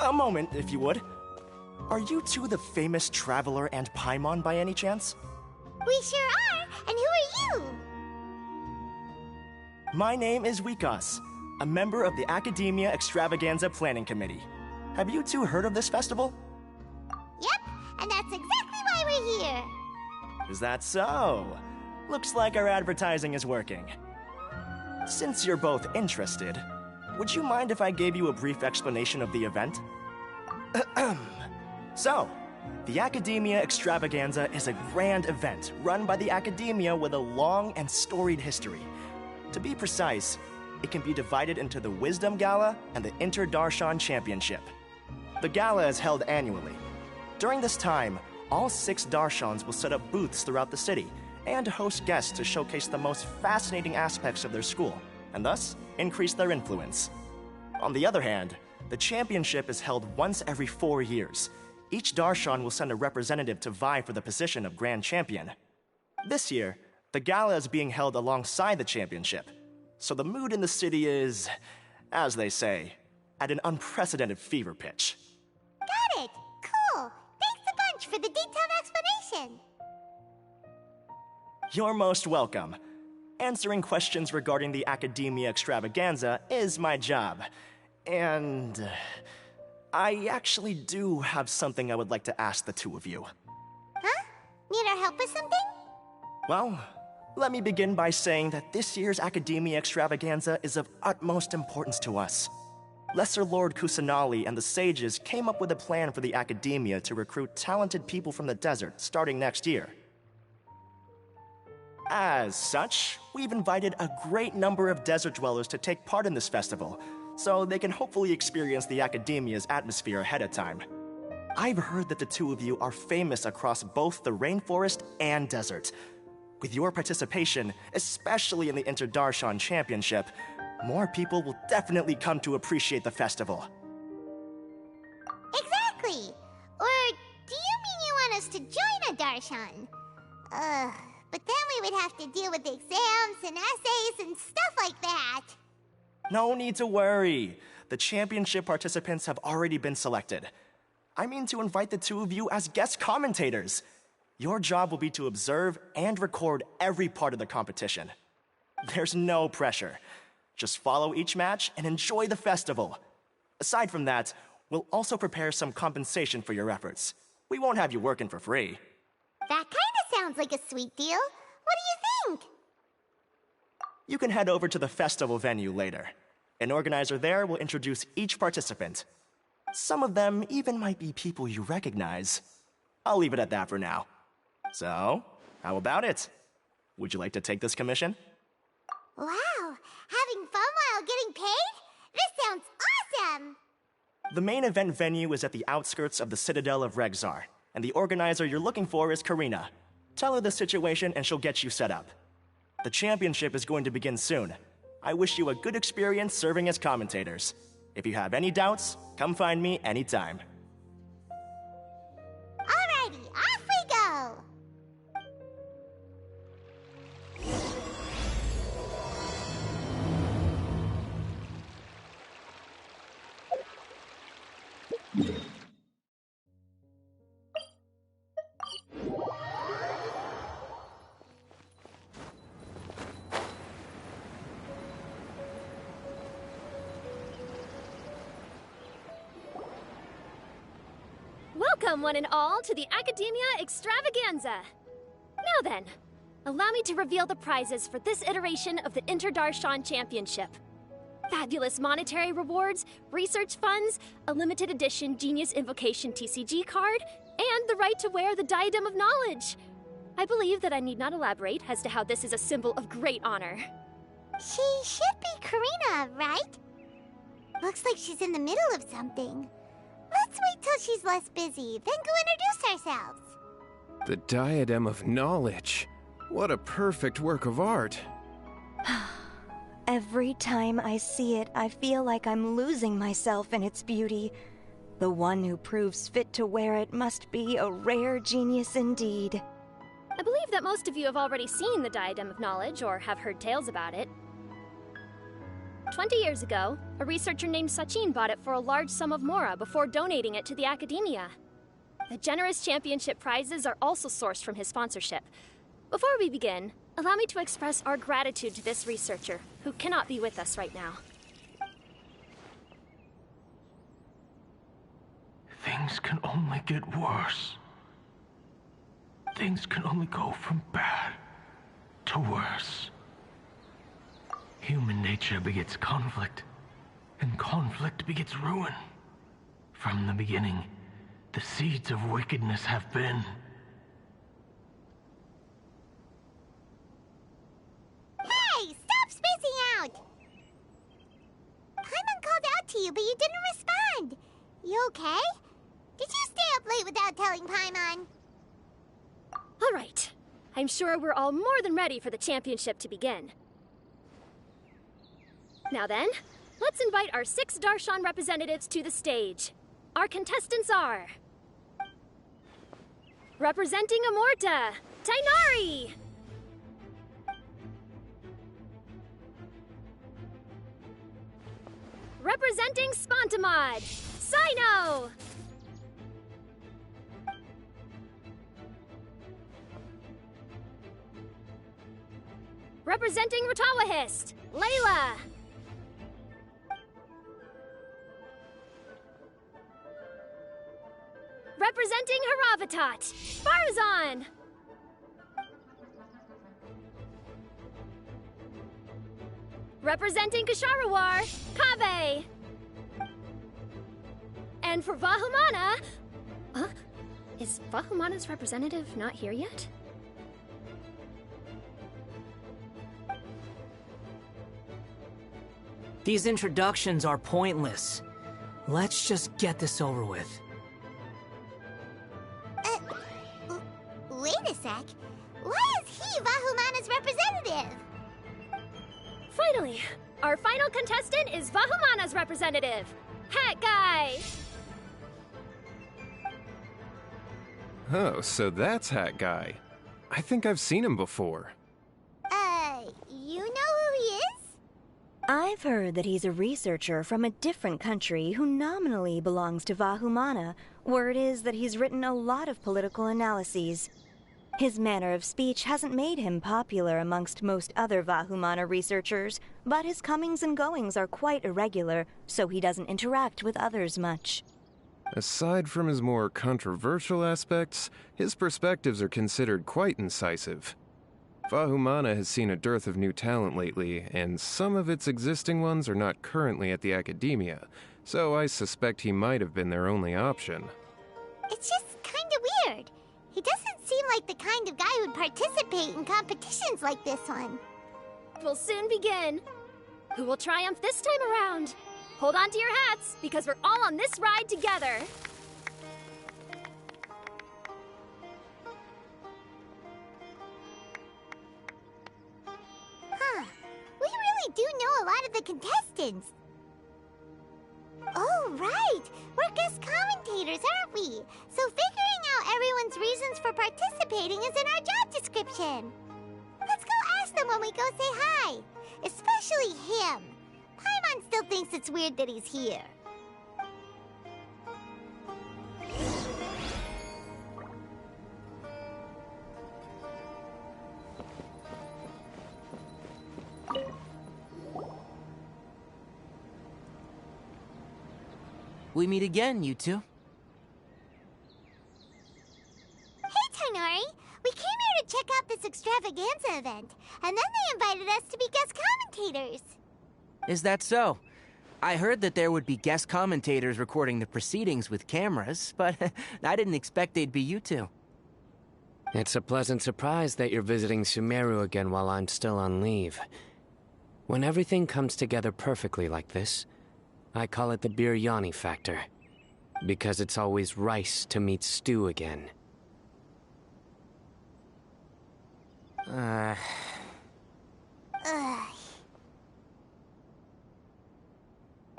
A moment, if you would. Are you two the famous Traveler and Paimon by any chance? We sure are! And who are you? My name is Wikas, a member of the Academia Extravaganza Planning Committee. Have you two heard of this festival? Yep, and that's exactly why we're here. Is that so? Looks like our advertising is working. Since you're both interested, would you mind if I gave you a brief explanation of the event? So, the Academia Extravaganza is a grand event run by the Academia with a long and storied history. To be precise, it can be divided into the Wisdom Gala and the Inter-Darshan Championship. The gala is held annually. During this time, all 6 Darshans will set up booths throughout the city and host guests to showcase the most fascinating aspects of their school, and thus increase their influence. On the other hand, the championship is held once every 4 years. Each Darshan will send a representative to vie for the position of Grand Champion. This year, the gala is being held alongside the championship, so the mood in the city is, as they say, at an unprecedented fever pitch. Got it! Cool! Thanks a bunch for the detailed explanation! You're most welcome. Answering questions regarding the Academia Extravaganza is my job. And I actually do have something I would like to ask the two of you. Huh? Need our help with something? Well, let me begin by saying that this year's Academia Extravaganza is of utmost importance to us. Lesser Lord Kusanali and the sages came up with a plan for the Academia to recruit talented people from the desert starting next year. As such, we've invited a great number of desert dwellers to take part in this festival, so they can hopefully experience the Academia's atmosphere ahead of time. I've heard that the two of you are famous across both the rainforest and desert. With your participation, especially in the Inter-Darshan Championship, more people will definitely come to appreciate the festival. Exactly! Or do you mean you want us to join a Darshan? But then we would have to deal with exams and essays and stuff like that. No need to worry. The championship participants have already been selected. I mean to invite the two of you as guest commentators. Your job will be to observe and record every part of the competition. There's no pressure. Just follow each match and enjoy the festival. Aside from that, we'll also prepare some compensation for your efforts. We won't have you working for free. That kinda sounds like a sweet deal. What do you think? You can head over to the festival venue later. An organizer there will introduce each participant. Some of them even might be people you recognize. I'll leave it at that for now. So, how about it? Would you like to take this commission? Wow! Having fun while getting paid? This sounds awesome! The main event venue is at the outskirts of the Citadel of Regzar, and the organizer you're looking for is Karina. Tell her the situation and she'll get you set up. The championship is going to begin soon. I wish you a good experience serving as commentators. If you have any doubts, come find me anytime. Alrighty, off we go! Welcome, one and all, to the Academia Extravaganza! Now then, allow me to reveal the prizes for this iteration of the Inter-Darshan Championship. Fabulous monetary rewards, research funds, a limited edition Genius Invocation TCG card, and the right to wear the Diadem of Knowledge. I believe that I need not elaborate as to how this is a symbol of great honor. She should be Karina, right? Looks like she's in the middle of something. Let's wait till she's less busy, then go introduce ourselves. The Diadem of Knowledge. What a perfect work of art. Every time I see it, I feel like I'm losing myself in its beauty. The one who proves fit to wear it must be a rare genius indeed. I believe that most of you have already seen the Diadem of Knowledge or have heard tales about it. 20 years ago, a researcher named Sachin bought it for a large sum of mora before donating it to the Academia. The generous championship prizes are also sourced from his sponsorship. Before we begin, allow me to express our gratitude to this researcher, who cannot be with us right now. Things can only get worse. Things can only go from bad to worse. Human nature begets conflict, and conflict begets ruin. From the beginning, the seeds of wickedness have been. Hey, stop spacing out! Paimon called out to you, but you didn't respond. You okay? Did you stay up late without telling Paimon? All right. I'm sure we're all more than ready for the championship to begin. Now then, let's invite our 6 Darshan representatives to the stage. Our contestants are... Representing Amorta, Tainari! Representing Spontamod, Sino! Representing Ratawahist, Layla! Representing Haravatat, Farazan! Representing Kasharawar, Kaveh! And for Vahumana... Huh? Is Vahumana's representative not here yet? These introductions are pointless. Let's just get this over with. Wait a sec. Why is he Vahumana's representative? Finally, our final contestant is Vahumana's representative, Hat Guy! Oh, so that's Hat Guy. I think I've seen him before. You know who he is? I've heard that he's a researcher from a different country who nominally belongs to Vahumana. Word is that he's written a lot of political analyses. His manner of speech hasn't made him popular amongst most other Vahumana researchers, but his comings and goings are quite irregular, so he doesn't interact with others much. Aside from his more controversial aspects, his perspectives are considered quite incisive. Vahumana has seen a dearth of new talent lately, and some of its existing ones are not currently at the Academia, so I suspect he might have been their only option. It's just kinda weird. He doesn't seem like the kind of guy who'd participate in competitions like this one. We'll soon begin. Who will triumph this time around? Hold on to your hats, because we're all on this ride together. Huh. We really do know a lot of the contestants. Oh, right! We're guest commentators, aren't we? So figuring out everyone's reasons for participating is in our job description. Let's go ask them when we go say hi. Especially him. Paimon still thinks it's weird that he's here. We meet again, you two. Hey, Tainari! We came here to check out this extravaganza event, and then they invited us to be guest commentators. Is that so? I heard that there would be guest commentators recording the proceedings with cameras, but I didn't expect they'd be you two. It's a pleasant surprise that you're visiting Sumeru again while I'm still on leave. When everything comes together perfectly like this, I call it the biryani factor. Because it's always rice to meet stew again. Ugh.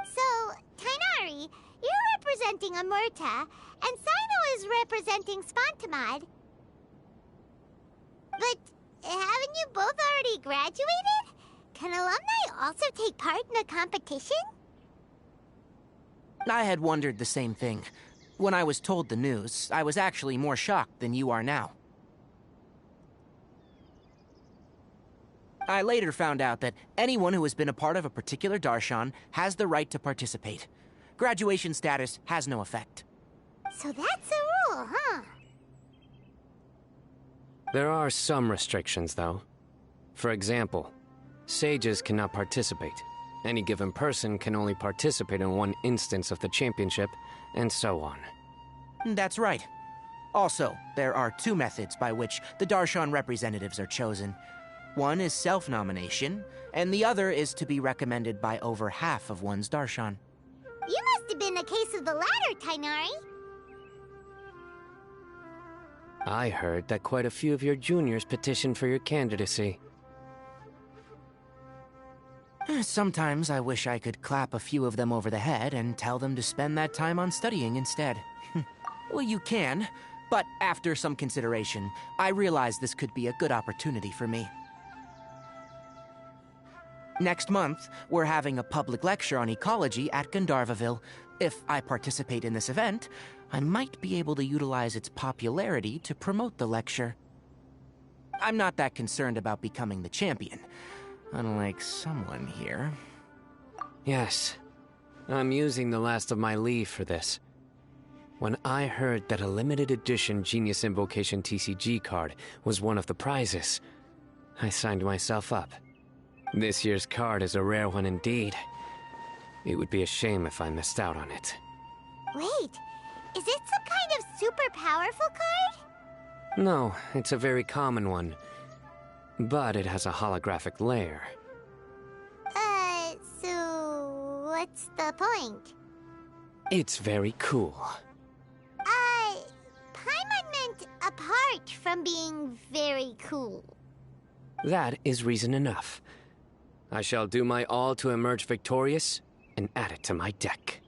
So, Tainari, you're representing Amurta, and Sino is representing Spontamod. But haven't you both already graduated? can alumni also take part in the competition? I had wondered the same thing. When I was told the news, I was actually more shocked than you are now. I later found out that anyone who has been a part of a particular darshan has the right to participate. Graduation status has no effect. So that's a rule, huh? There are some restrictions, though. For example, sages cannot participate. Any given person can only participate in one instance of the championship, and so on. That's right. Also, there are two methods by which the darshan representatives are chosen. One is self-nomination, and the other is to be recommended by over half of one's darshan. You must have been a case of the latter, Tainari. I heard that quite a few of your juniors petitioned for your candidacy. Sometimes I wish I could clap a few of them over the head and tell them to spend that time on studying instead. Well, you can, but after some consideration, I realized this could be a good opportunity for me. Next month, we're having a public lecture on ecology at Gandharvaville. If I participate in this event, I might be able to utilize its popularity to promote the lecture. I'm not that concerned about becoming the champion, unlike someone here. Yes, I'm using the last of my leave for this. When I heard that a limited edition Genius Invocation TCG card was one of the prizes, I signed myself up. This year's card is a rare one indeed. It would be a shame if I missed out on it. Wait, is it some kind of super powerful card? No, it's a very common one. But it has a holographic layer. So what's the point? It's very cool. Paimon meant apart from being very cool. That is reason enough. I shall do my all to emerge victorious and add it to my deck.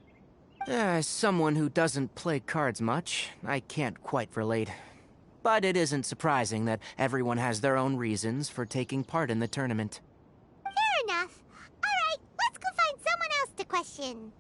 As someone who doesn't play cards much, I can't quite relate. But it isn't surprising that everyone has their own reasons for taking part in the tournament. Fair enough. Alright, let's go find someone else to question.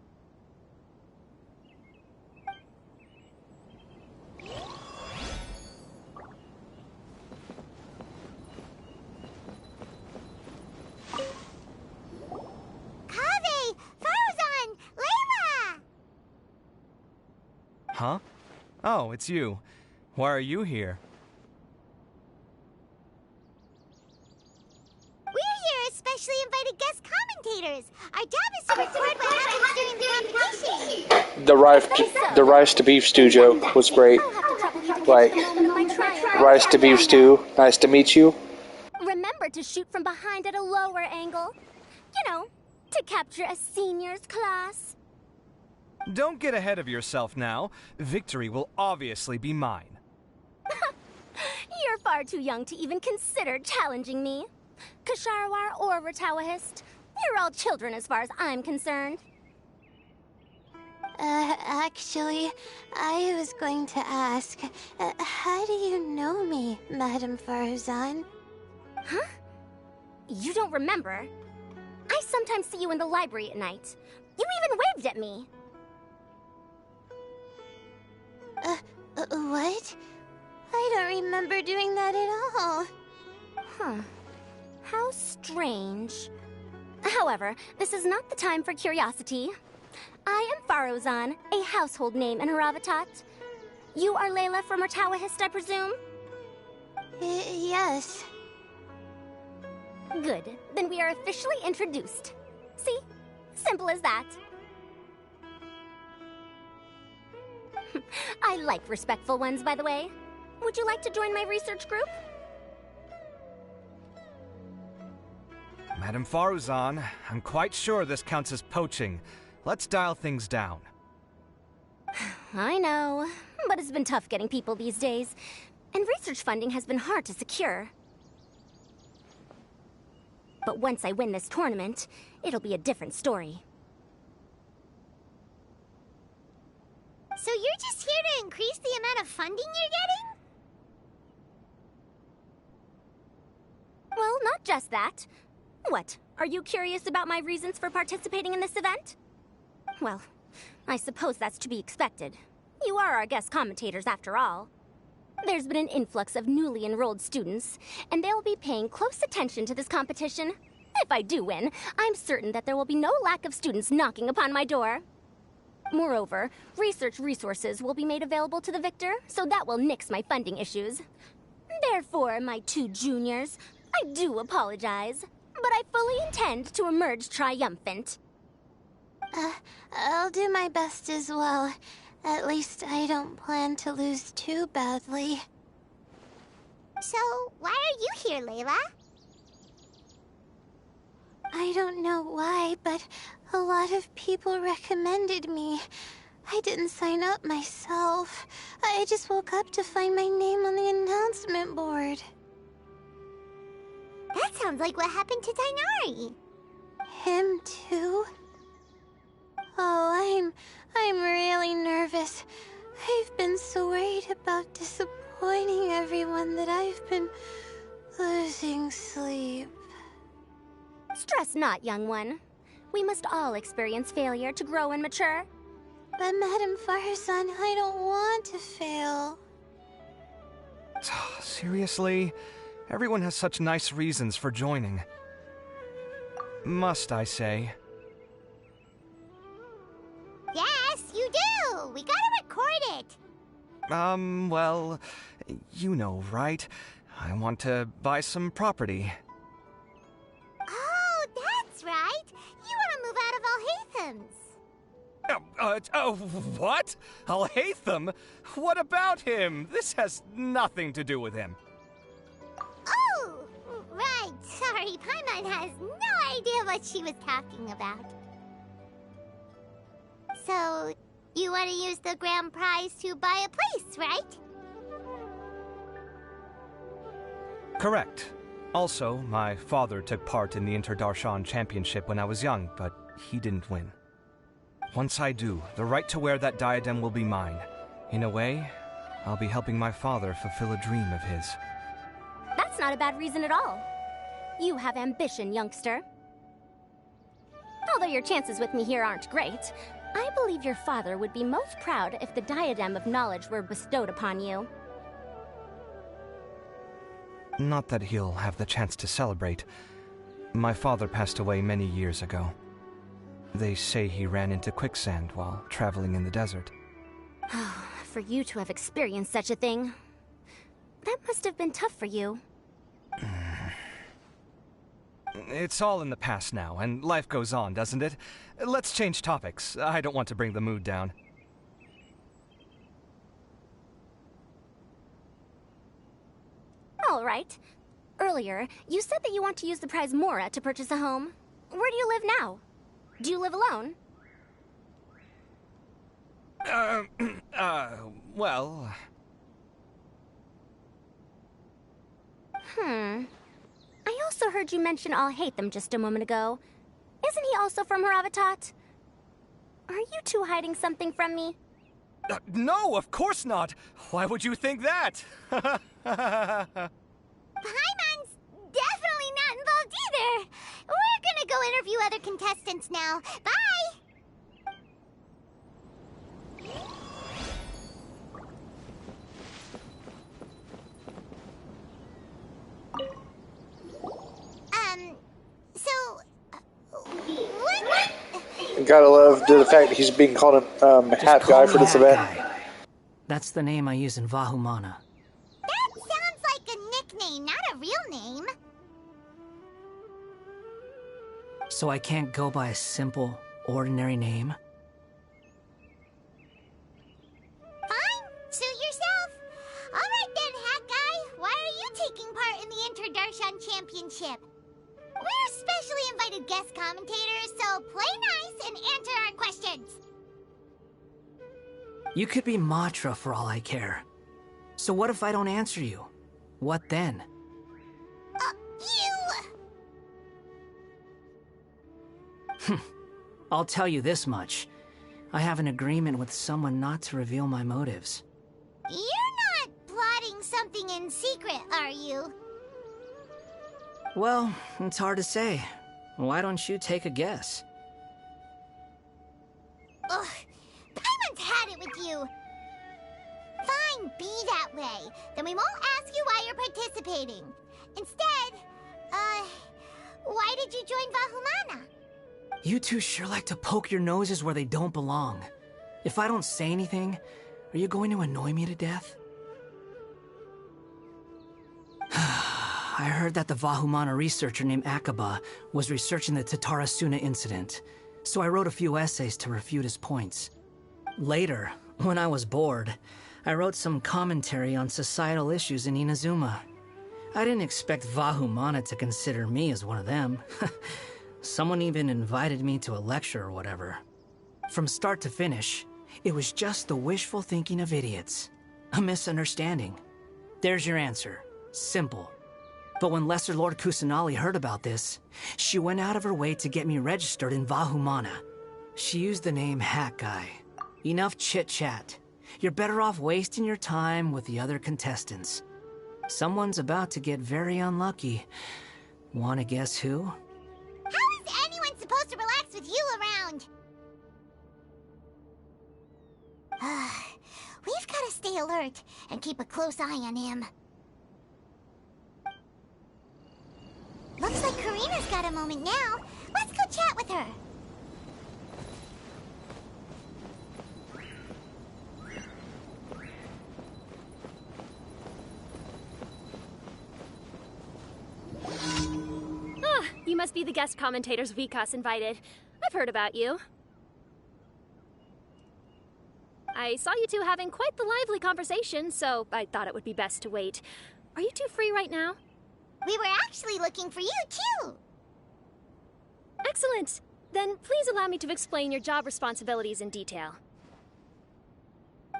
Kaveh! Farzan! Layla! Huh? Oh, it's you. Why are you here? We're here as specially invited guest commentators. Our job is to record what happens during the competition. The rice to beef stew joke was great. Like, rice to beef stew, nice to meet you. Remember to shoot from behind at a lower angle. You know, to capture a seniors class. Don't get ahead of yourself now. Victory will obviously be mine. You're far too young to even consider challenging me. Kasharawar or Ratawahist, you're all children as far as I'm concerned. Actually, I was going to ask, how do you know me, Madame Farzan? Huh? You don't remember? I sometimes see you in the library at night. You even waved at me. What? I don't remember doing that at all. Huh. How strange. However, this is not the time for curiosity. I am Farozan, a household name in Haravatat. You are Layla from Ratawahist, I presume? Yes. Good. Then we are officially introduced. See? Simple as that. I like respectful ones, by the way. Would you like to join my research group? Madame Faruzan, I'm quite sure this counts as poaching. Let's dial things down. I know, but it's been tough getting people these days. And research funding has been hard to secure. But once I win this tournament, it'll be a different story. So you're just here to increase the amount of funding you're getting? Well, not just that. What, Are you curious about my reasons for participating in this event? Well, I suppose that's to be expected. You are our guest commentators after all. There's been an influx of newly enrolled students, and they'll be paying close attention to this competition. If I do win, I'm certain that there will be no lack of students knocking upon my door. Moreover, research resources will be made available to the victor, so that will nix my funding issues. Therefore, my two juniors, I do apologize, but I fully intend to emerge triumphant. I'll do my best as well. At least I don't plan to lose too badly. So, why are you here, Layla? I don't know why, but a lot of people recommended me. I didn't sign up myself. I just woke up to find my name on the announcement board. That sounds like what happened to Dainari. Him too? Oh, I'm really nervous. I've been so worried about disappointing everyone that I've been losing sleep. Stress not, young one. We must all experience failure to grow and mature. But Madame Farzan, I don't want to fail. Seriously? Everyone has such nice reasons for joining. Must I say? Yes, you do! We gotta record it! Well, you know, right? I want to buy some property. Oh, that's right! You want to move out of Alhatham's. What? Alhaitham? What about him? This has nothing to do with him. Oh, right. Sorry, Paimon has no idea what she was talking about. So, you want to use the grand prize to buy a place, right? Correct. Also, my father took part in the Interdarshan Championship when I was young, but he didn't win. Once I do, the right to wear that diadem will be mine. In a way, I'll be helping my father fulfill a dream of his. That's not a bad reason at all. You have ambition, youngster. Although your chances with me here aren't great, I believe your father would be most proud if the diadem of knowledge were bestowed upon you. Not that he'll have the chance to celebrate. My father passed away many years ago. They say he ran into quicksand while traveling in the desert. For you to have experienced such a thing, that must have been tough for you. It's all in the past now, and life goes on, doesn't it? Let's change topics. I don't want to bring the mood down. All right. Earlier, you said that you want to use the prize Mora to purchase a home. Where do you live now? Do you live alone? Well... I also heard you mention Alhaitham just a moment ago. Isn't he also from Haravatat? Are you two hiding something from me? No, of course not! Why would you think that? Paimon's definitely not involved either! We're gonna go interview other contestants now. Bye! What? Gotta love the fact that he's being called a hat guy for this event. That's the name I use in Vahumana. That sounds like a nickname, not a real name. So I can't go by a simple, ordinary name? Fine, suit yourself. Alright then, hat guy. Why are you taking part in the Interdarshan Championship? We're specially invited guest commentators, so play nice and answer our questions. You could be Matra for all I care. So what if I don't answer you? What then? I'll tell you this much. I have an agreement with someone not to reveal my motives. You're not plotting something in secret, are you? Well, it's hard to say. Why don't you take a guess? Ugh, Paimon's had it with you. Fine, be that way. Then we won't ask you why you're participating. Instead, why did you join Vahumana? You two sure like to poke your noses where they don't belong. If I don't say anything, are you going to annoy me to death? I heard that the Vahumana researcher named Akaba was researching the Tatarasuna incident, so I wrote a few essays to refute his points. Later, when I was bored, I wrote some commentary on societal issues in Inazuma. I didn't expect Vahumana to consider me as one of them. Someone even invited me to a lecture or whatever. From start to finish, it was just the wishful thinking of idiots. A misunderstanding. There's your answer. Simple. But when Lesser Lord Kusanali heard about this, she went out of her way to get me registered in Vahumana. She used the name Hat Guy. Enough chit-chat. You're better off wasting your time with the other contestants. Someone's about to get very unlucky. Wanna guess who? How is anyone supposed to relax with you around? We've got to stay alert and keep a close eye on him. Looks like Karina's got a moment now. Let's go chat with her. Ah, you must be the guest commentators Vikas invited. I've heard about you. I saw you two having quite the lively conversation, so I thought it would be best to wait. Are you two free right now? We were actually looking for you, too. Excellent. Then please allow me to explain your job responsibilities in detail.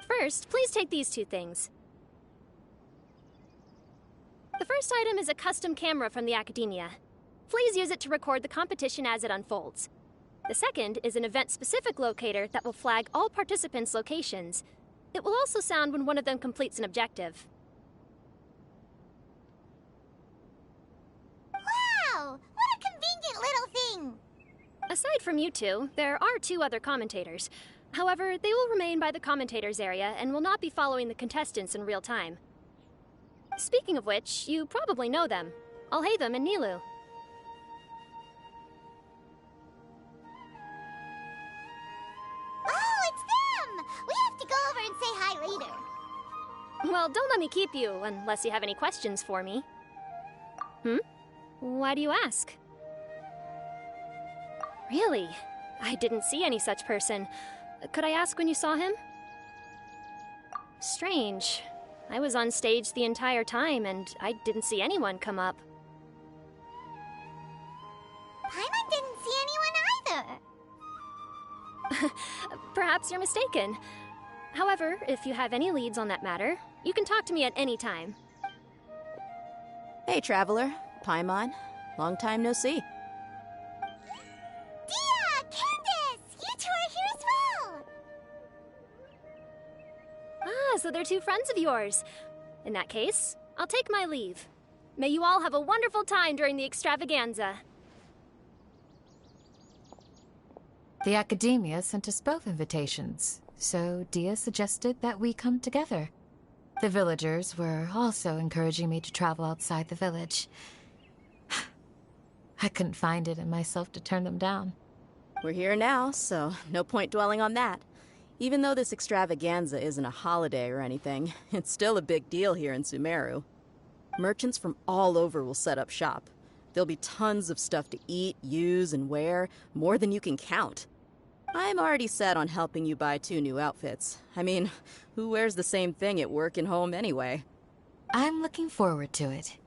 First, please take these two things. The first item is a custom camera from the Academia. Please use it to record the competition as it unfolds. The second is an event-specific locator that will flag all participants' locations. It will also sound when one of them completes an objective. Wow! What a convenient little thing! Aside from you two, there are two other commentators. However, they will remain by the commentators area and will not be following the contestants in real time. Speaking of which, you probably know them. Alhaitham and Nilu. Oh, it's them! We have to go over and say hi later. Well, don't let me keep you, unless you have any questions for me. Why do you ask? Really? I didn't see any such person. Could I ask when you saw him? Strange. I was on stage the entire time, and I didn't see anyone come up. Paimon didn't see anyone either. Perhaps you're mistaken. However, if you have any leads on that matter, you can talk to me at any time. Hey, Traveler. Paimon. Long time no see. Dia! Candace! You two are here as well! Ah, so they're two friends of yours. In that case, I'll take my leave. May you all have a wonderful time during the extravaganza. The Academia sent us both invitations, so Dia suggested that we come together. The villagers were also encouraging me to travel outside the village. I couldn't find it in myself to turn them down. We're here now, so no point dwelling on that. Even though this extravaganza isn't a holiday or anything, it's still a big deal here in Sumeru. Merchants from all over will set up shop. There'll be tons of stuff to eat, use, and wear, more than you can count. I'm already set on helping you buy 2 new outfits. I mean, who wears the same thing at work and home anyway? I'm looking forward to it.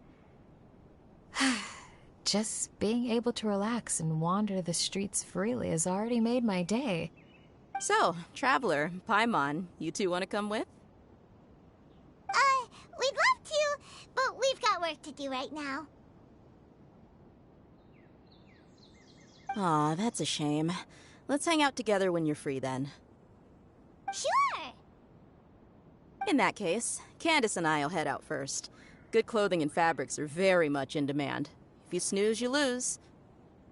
Just being able to relax and wander the streets freely has already made my day. So, Traveler, Paimon, you two want to come with? We'd love to, but we've got work to do right now. Aw, that's a shame. Let's hang out together when you're free then. Sure! In that case, Candace and I'll head out first. Good clothing and fabrics are very much in demand. If you snooze, you lose.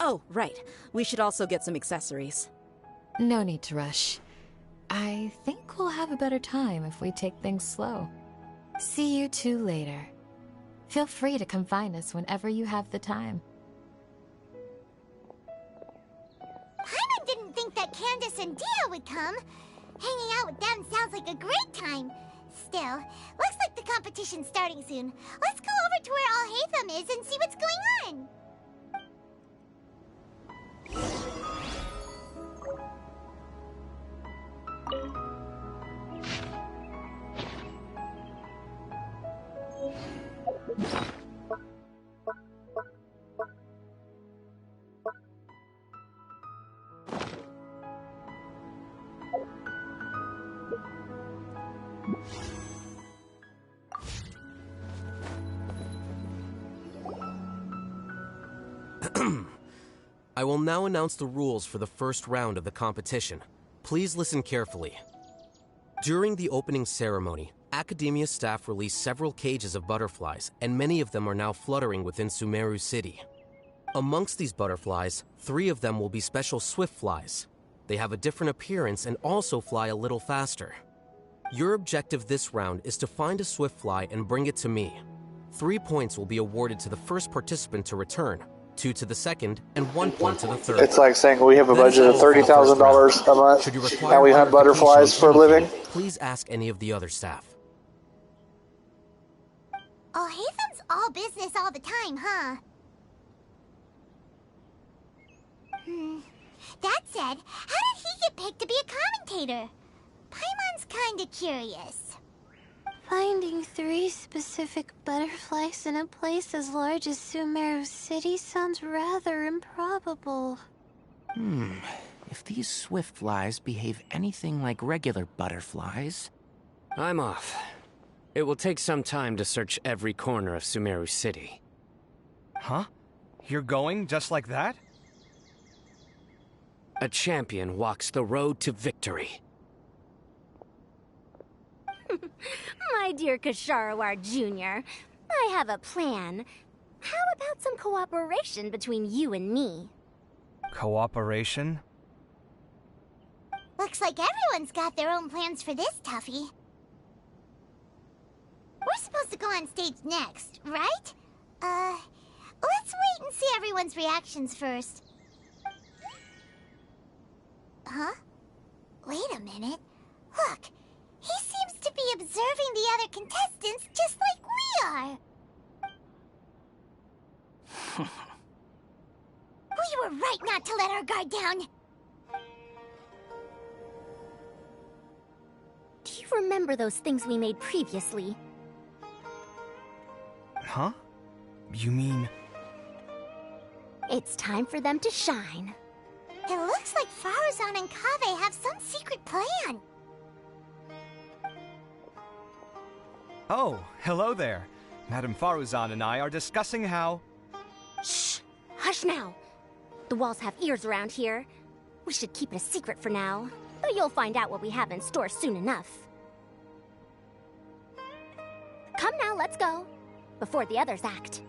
Oh, right. We should also get some accessories. No need to rush. I think we'll have a better time if we take things slow. See you two later. Feel free to come find us whenever you have the time. Paimon didn't think that Candace and Dia would come. Hanging out with them sounds like a great time. Still, looks like the competition's starting soon. Let's go over to where Alhaitham is and see what's going on. I will now announce the rules for the first round of the competition. Please listen carefully. During the opening ceremony, Academia staff released several cages of butterflies, and many of them are now fluttering within Sumeru City. Amongst these butterflies, 3 of them will be special swift flies. They have a different appearance and also fly a little faster. Your objective this round is to find a swift fly and bring it to me. 3 points will be awarded to the first participant to return, 2 to the second, and 1 point to the third. It's like saying we have a budget of $30,000 a month, and we hunt butterflies for a living. Please ask any of the other staff. Alhaitham's all business all the time, huh? That said, how did he get picked to be a commentator? Paimon's kinda curious. Finding 3 specific butterflies in a place as large as Sumeru City sounds rather improbable. If these swift flies behave anything like regular butterflies... I'm off. It will take some time to search every corner of Sumeru City. Huh? You're going just like that? A champion walks the road to victory. My dear Kasharawar Jr., I have a plan. How about some cooperation between you and me? Cooperation? Looks like everyone's got their own plans for this, Tuffy. We're supposed to go on stage next, right? Let's wait and see everyone's reactions first. Huh? Wait a minute. Look, he seems to be observing the other contestants just like we are. We were right not to let our guard down. Do you remember those things we made previously? Huh? You mean... It's time for them to shine. It looks like Faruzan and Kaveh have some secret plan. Oh, hello there. Madame Faruzan and I are discussing how... Shh! Hush now! The walls have ears around here. We should keep it a secret for now, but you'll find out what we have in store soon enough. Come now, let's go, before the others act.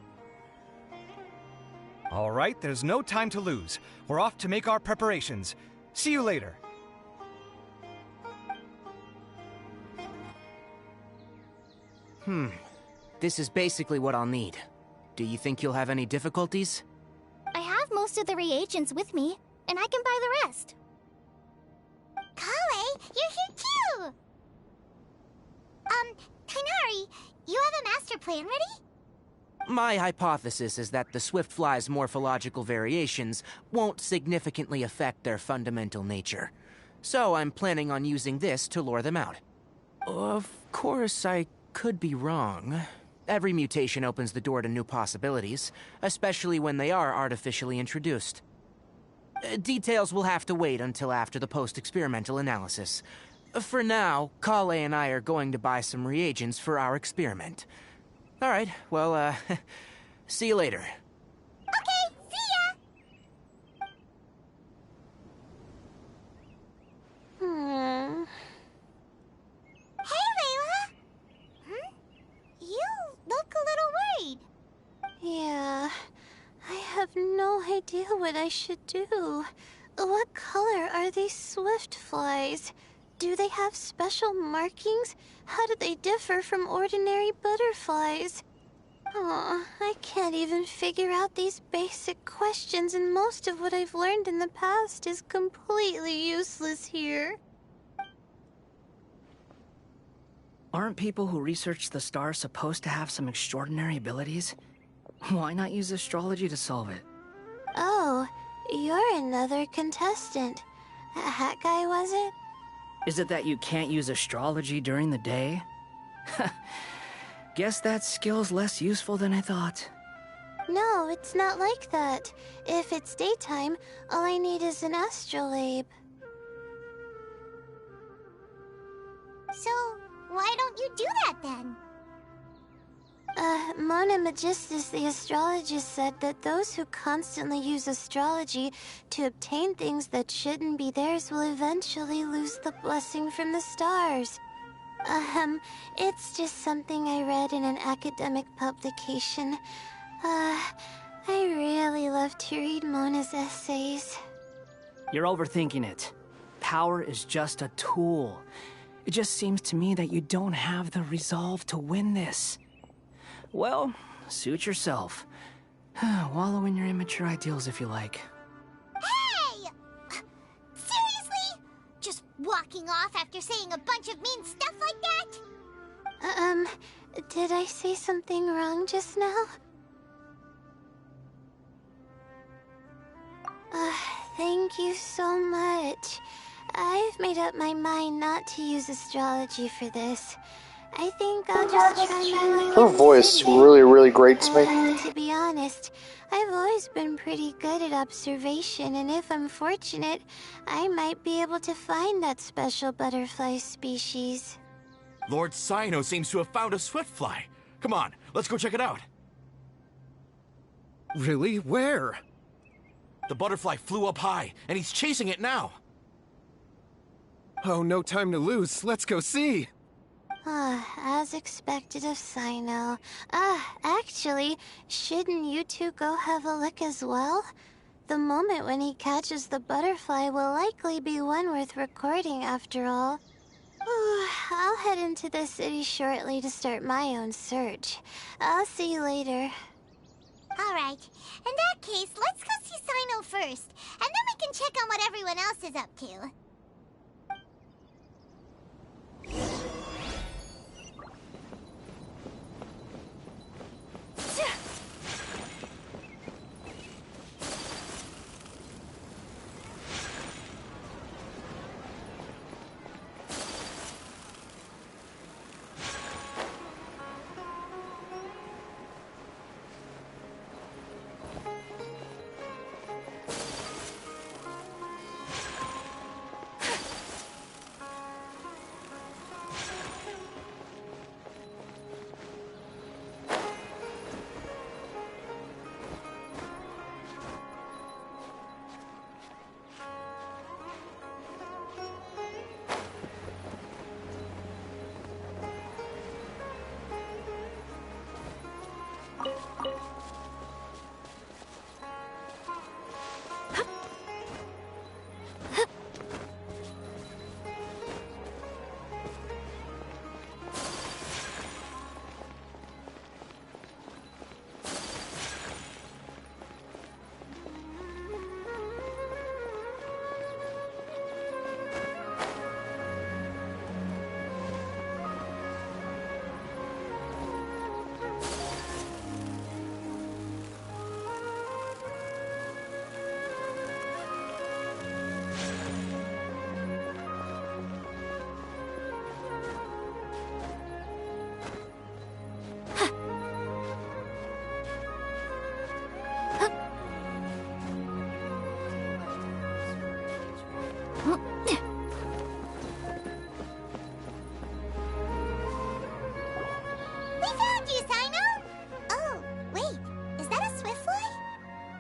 All right, there's no time to lose. We're off to make our preparations. See you later. This is basically what I'll need. Do you think you'll have any difficulties? I have most of the reagents with me, and I can buy the rest. Kale, you're here too! Tainari, you have a master plan ready? My hypothesis is that the swift fly's morphological variations won't significantly affect their fundamental nature. So I'm planning on using this to lure them out. Of course, I could be wrong. Every mutation opens the door to new possibilities, especially when they are artificially introduced. Details will have to wait until after the post-experimental analysis. For now, Kale and I are going to buy some reagents for our experiment. All right, well, see you later. Okay, see ya! Hey, Layla! You look a little worried. Yeah, I have no idea what I should do. What color are these swift flies? Do they have special markings? How do they differ from ordinary butterflies? Oh, I can't even figure out these basic questions, and most of what I've learned in the past is completely useless here. Aren't people who research the stars supposed to have some extraordinary abilities? Why not use astrology to solve it? Oh, you're another contestant. Hat guy, was it? Is it that you can't use astrology during the day? Guess that skill's less useful than I thought. No, it's not like that. If it's daytime, all I need is an astrolabe. So, why don't you do that then? Mona Magistus, the astrologist, said that those who constantly use astrology to obtain things that shouldn't be theirs will eventually lose the blessing from the stars. It's just something I read in an academic publication. I really love to read Mona's essays. You're overthinking it. Power is just a tool. It just seems to me that you don't have the resolve to win this. Well, suit yourself. Wallow in your immature ideals if you like. Hey! Seriously? Just walking off after saying a bunch of mean stuff like that? Did I say something wrong just now? Thank you so much. I've made up my mind not to use astrology for this. I think I'll just try my luck. Her voice really grates me. To be honest, I've always been pretty good at observation, and if I'm fortunate, I might be able to find that special butterfly species. Lord Sino seems to have found a swiftfly. Come on, let's go check it out. Really? Where? The butterfly flew up high, and he's chasing it now. Oh, no time to lose. Let's go see. As expected of Sino. Actually, shouldn't you two go have a look as well? The moment when he catches the butterfly will likely be one worth recording after all. I'll head into the city shortly to start my own search. I'll see you later. Alright, in that case, let's go see Sino first, and then we can check on what everyone else is up to.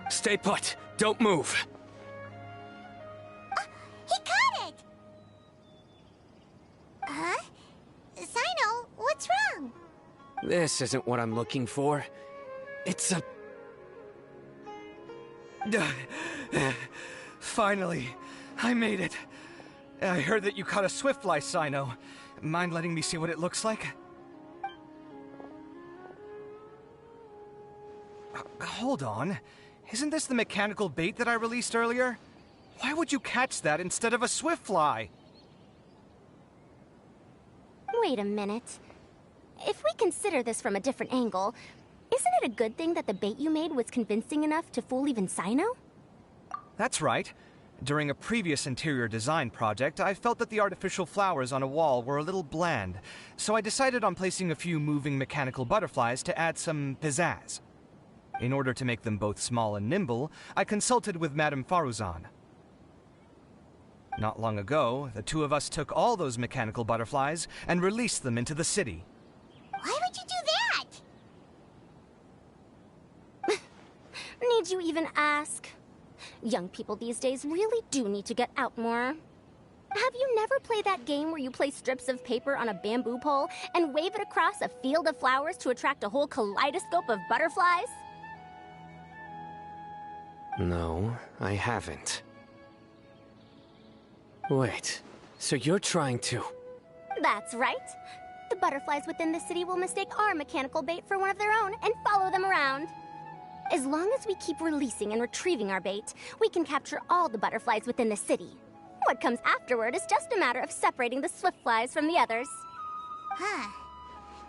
Stay put. Don't move. He caught it! Huh? Sino, what's wrong? This isn't what I'm looking for. It's a... Finally, I made it. I heard that you caught a swiftfly, Sino. Mind letting me see what it looks like? Hold on. Isn't this the mechanical bait that I released earlier? Why would you catch that instead of a swiftfly? Wait a minute. If we consider this from a different angle, isn't it a good thing that the bait you made was convincing enough to fool even Sino? That's right. During a previous interior design project, I felt that the artificial flowers on a wall were a little bland, so I decided on placing a few moving mechanical butterflies to add some pizzazz. In order to make them both small and nimble, I consulted with Madame Faruzan. Not long ago, the two of us took all those mechanical butterflies and released them into the city. Why would you do that? Need you even ask? Young people these days really do need to get out more. Have you never played that game where you place strips of paper on a bamboo pole and wave it across a field of flowers to attract a whole kaleidoscope of butterflies? No, I haven't. Wait, so you're trying to... That's right. The butterflies within the city will mistake our mechanical bait for one of their own and follow them around. As long as we keep releasing and retrieving our bait, we can capture all the butterflies within the city. What comes afterward is just a matter of separating the swift flies from the others. Huh.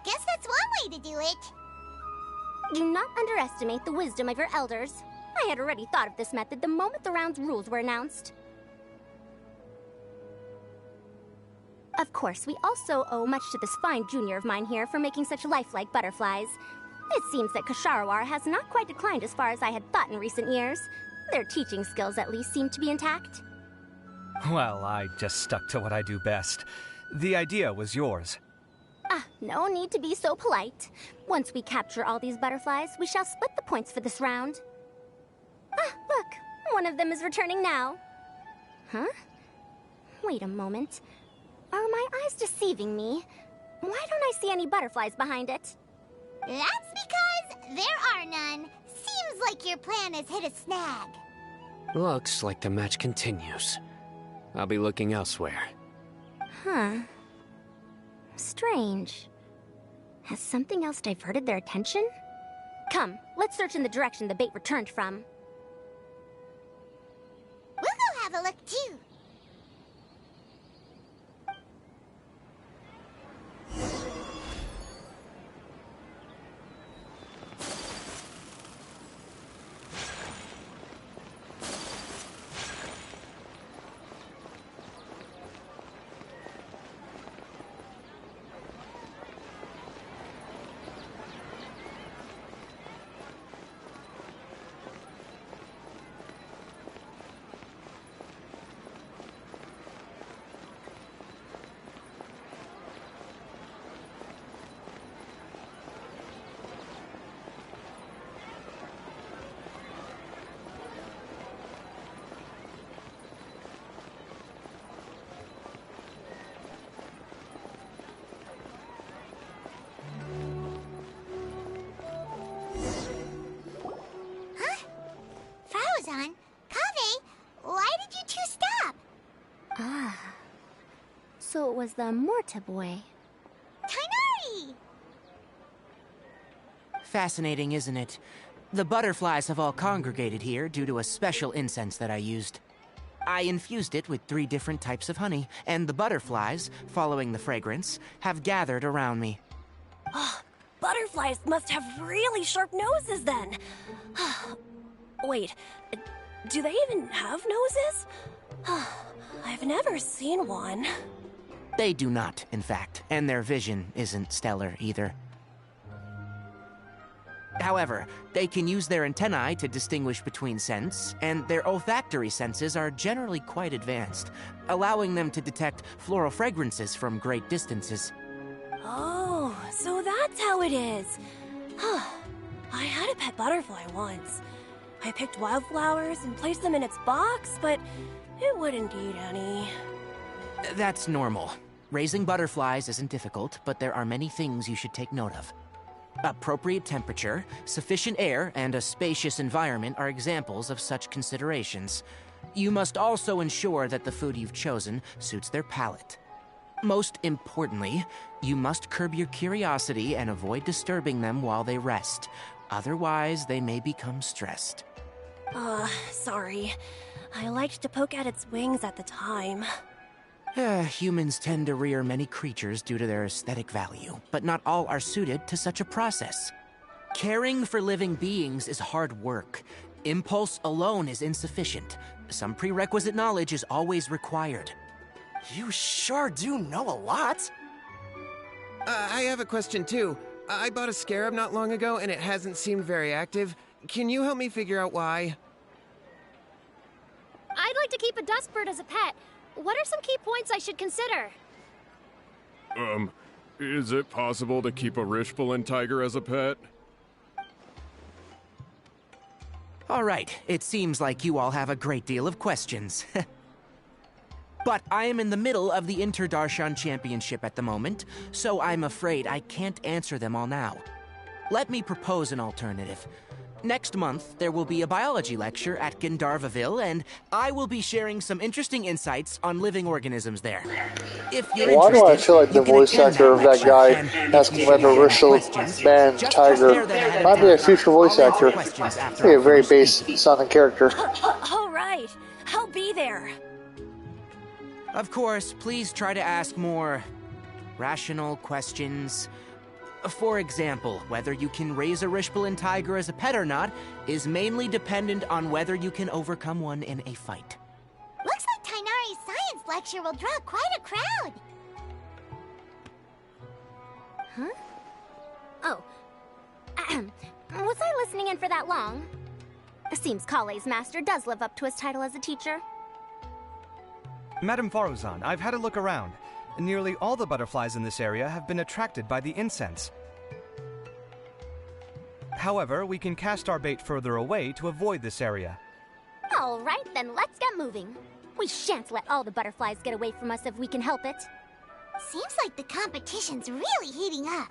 Guess that's one way to do it. Do not underestimate the wisdom of your elders. I had already thought of this method the moment the round's rules were announced. Of course, we also owe much to this fine junior of mine here for making such lifelike butterflies. It seems that Kasharawar has not quite declined as far as I had thought in recent years. Their teaching skills at least seem to be intact. Well, I just stuck to what I do best. The idea was yours. No need to be so polite. Once we capture all these butterflies, we shall split the points for this round. Look, one of them is returning now. Huh? Wait a moment. Are my eyes deceiving me? Why don't I see any butterflies behind it? That's because there are none. Seems like your plan has hit a snag. Looks like the match continues. I'll be looking elsewhere. Huh. Strange. Has something else diverted their attention? Come, let's search in the direction the bait returned from. We'll go have a look, too. So it was the Morta boy. Tainari! Fascinating, isn't it? The butterflies have all congregated here due to a special incense that I used. I infused it with 3 different types of honey, and the butterflies, following the fragrance, have gathered around me. Oh, butterflies must have really sharp noses then. Wait, do they even have noses? I've never seen one. They do not, in fact, and their vision isn't stellar either. However, they can use their antennae to distinguish between scents, and their olfactory senses are generally quite advanced, allowing them to detect floral fragrances from great distances. Oh, so that's how it is. I had a pet butterfly once. I picked wildflowers and placed them in its box, but it wouldn't eat any. That's normal. Raising butterflies isn't difficult, but there are many things you should take note of. Appropriate temperature, sufficient air, and a spacious environment are examples of such considerations. You must also ensure that the food you've chosen suits their palate. Most importantly, you must curb your curiosity and avoid disturbing them while they rest. Otherwise, they may become stressed. Sorry. I liked to poke at its wings at the time. Humans tend to rear many creatures due to their aesthetic value, but not all are suited to such a process. Caring for living beings is hard work. Impulse alone is insufficient. Some prerequisite knowledge is always required. You sure do know a lot. I have a question too. I bought a scarab not long ago and it hasn't seemed very active. Can you help me figure out why? I'd like to keep a dustbird as a pet. What are some key points I should consider? Is it possible to keep a Rishbalin tiger as a pet? All right, it seems like you all have a great deal of questions. But I am in the middle of the Inter-Darshan Championship at the moment, so I'm afraid I can't answer them all now. Let me propose an alternative. Next month, there will be a biology lecture at Gandharvaville, and I will be sharing some interesting insights on living organisms there. If you're Why do I feel like the you can voice attend actor of that lecture, guy and if asking you about the should have Rishal questions, Man just Tiger prepare them ahead of might be a time. future voice I'll actor. answer questions after Be a I very finish base sounding character. All right. I'll be there. Of course, please try to ask more rational questions. For example, whether you can raise a Rishbalin tiger as a pet or not is mainly dependent on whether you can overcome one in a fight. Looks like Tainari's science lecture will draw quite a crowd. Huh? Oh. Was I listening in for that long? Seems Kale's master does live up to his title as a teacher. Madame Faruzan, I've had a look around. Nearly all the butterflies in this area have been attracted by the incense. However, we can cast our bait further away to avoid this area. All right, then let's get moving. We shan't let all the butterflies get away from us if we can help it. Seems like the competition's really heating up.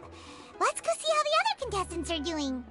Let's go see how the other contestants are doing.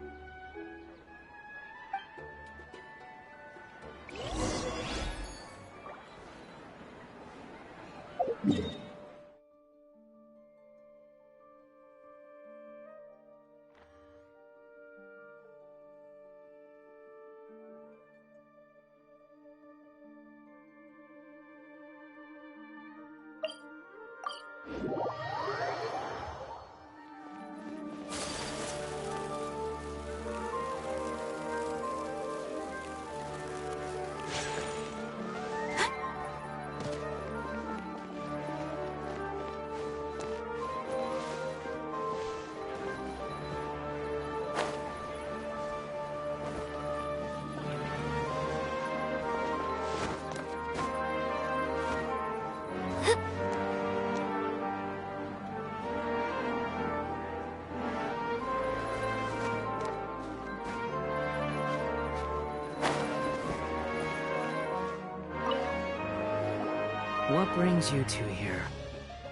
What brings you two here?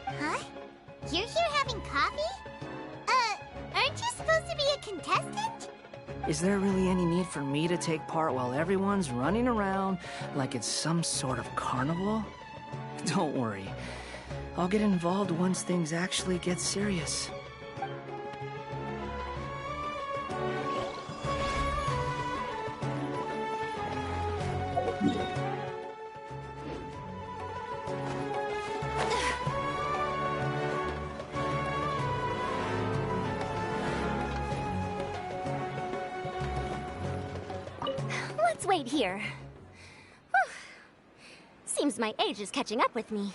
Huh? You're here having coffee? Aren't you supposed to be a contestant? Is there really any need for me to take part while everyone's running around like it's some sort of carnival? Don't worry. I'll get involved once things actually get serious. Let's wait here. Whew. Seems my age is catching up with me.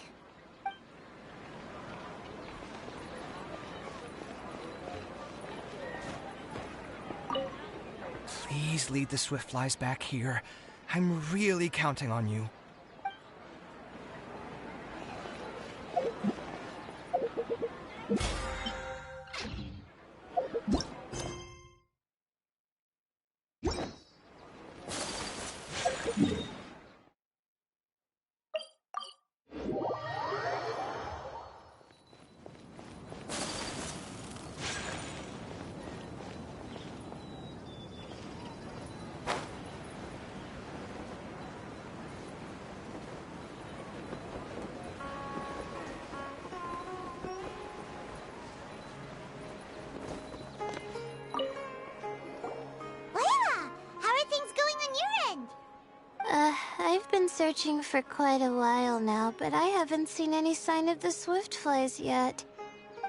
Please lead the Swiftflies back here. I'm really counting on you. searching for quite a while now, but I haven't seen any sign of the swiftflies yet.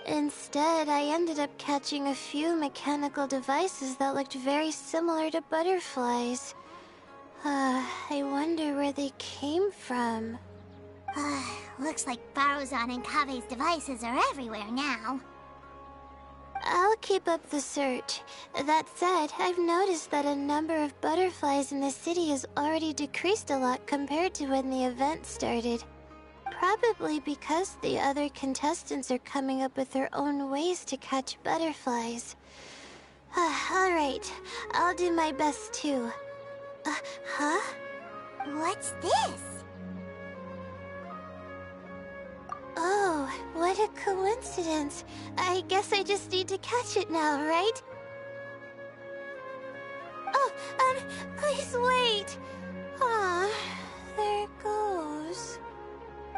Instead, I ended up catching a few mechanical devices that looked very similar to butterflies. I wonder where they came from. Looks like Baruzan and Kave's devices are everywhere now. I'll keep up the search. That said, I've noticed that a number of butterflies in the city has already decreased a lot compared to when the event started. Probably because the other contestants are coming up with their own ways to catch butterflies. Alright, I'll do my best too. Huh? What's this? Oh, what a coincidence. I guess I just need to catch it now, right? Oh, please wait. Aw, there it goes.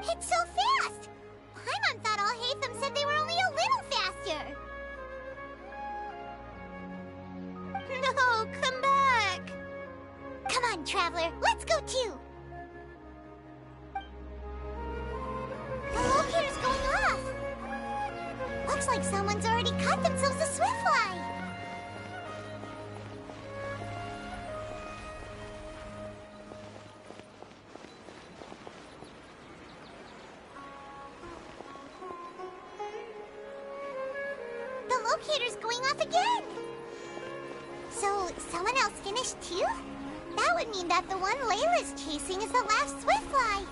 It's so fast! Paimon thought all Hatham said they were only a little faster. No, come back! Come on, Traveler, let's go too! The locator's going off! Looks like someone's already caught themselves a swiftfly! The locator's going off again! So, someone else finished too? That would mean that the one Layla's chasing is the last swiftfly!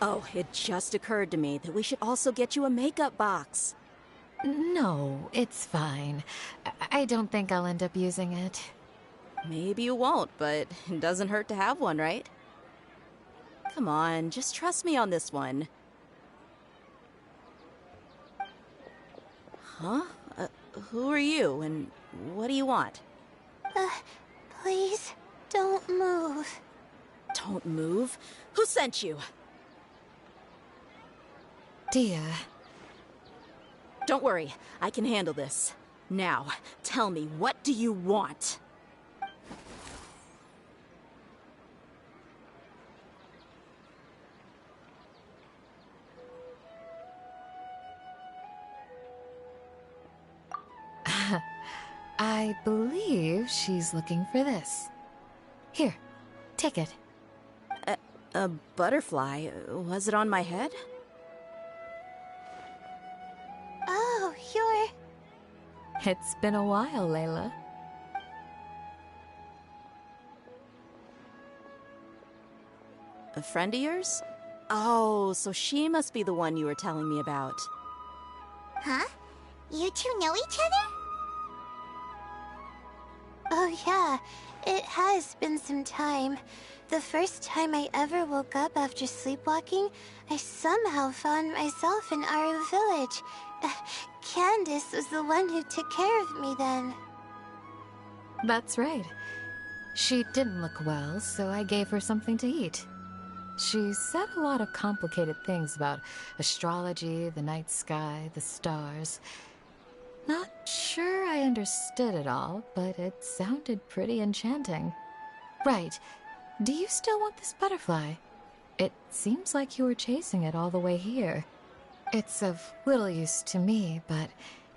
Oh, it just occurred to me that we should also get you a makeup box. No, it's fine. I don't think I'll end up using it. Maybe you won't, but it doesn't hurt to have one, right? Come on, just trust me on this one. Huh? Who are you, and what do you want? Please, don't move. Don't move? Who sent you? Dia. Don't worry, I can handle this. Now, tell me, what do you want? I believe she's looking for this. Here, take it. A butterfly? Was it on my head? Oh, you're... It's been a while, Layla. A friend of yours? Oh, so she must be the one you were telling me about. Huh? You two know each other? Oh yeah, it has been some time. The first time I ever woke up after sleepwalking, I somehow found myself in Aru village. Candace was the one who took care of me then. That's right. She didn't look well, so I gave her something to eat. She said a lot of complicated things about astrology, the night sky, the stars. Not sure I understood it all, but it sounded pretty enchanting. Right. Do you still want this butterfly? It seems like you were chasing it all the way here. It's of little use to me, but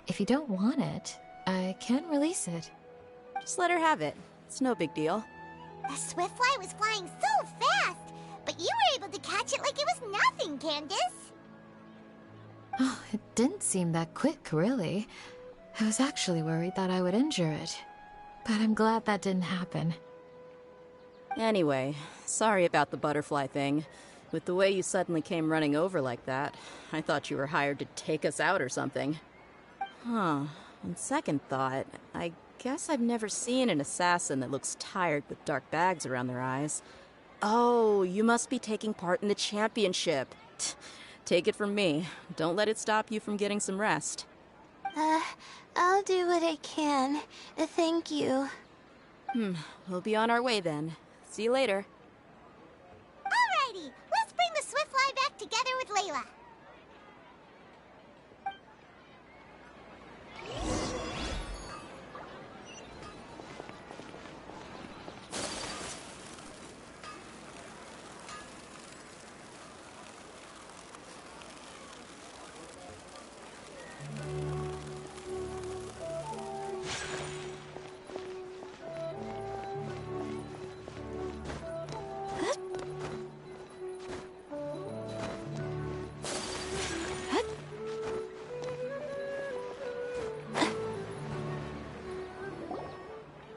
if you don't want it, I can release it. Just let her have it. It's no big deal. The swiftfly was flying so fast, but you were able to catch it like it was nothing, Candace. Oh, it didn't seem that quick, really. I was actually worried that I would injure it, but I'm glad that didn't happen. Anyway, sorry about the butterfly thing. With the way you suddenly came running over like that, I thought you were hired to take us out or something. Huh. On second thought, I guess I've never seen an assassin that looks tired with dark bags around their eyes. Oh, you must be taking part in the championship. Take it from me. Don't let it stop you from getting some rest. I'll do what I can. Thank you. We'll be on our way then. See you later. Alrighty, let's bring the swiftfly back together with escuela.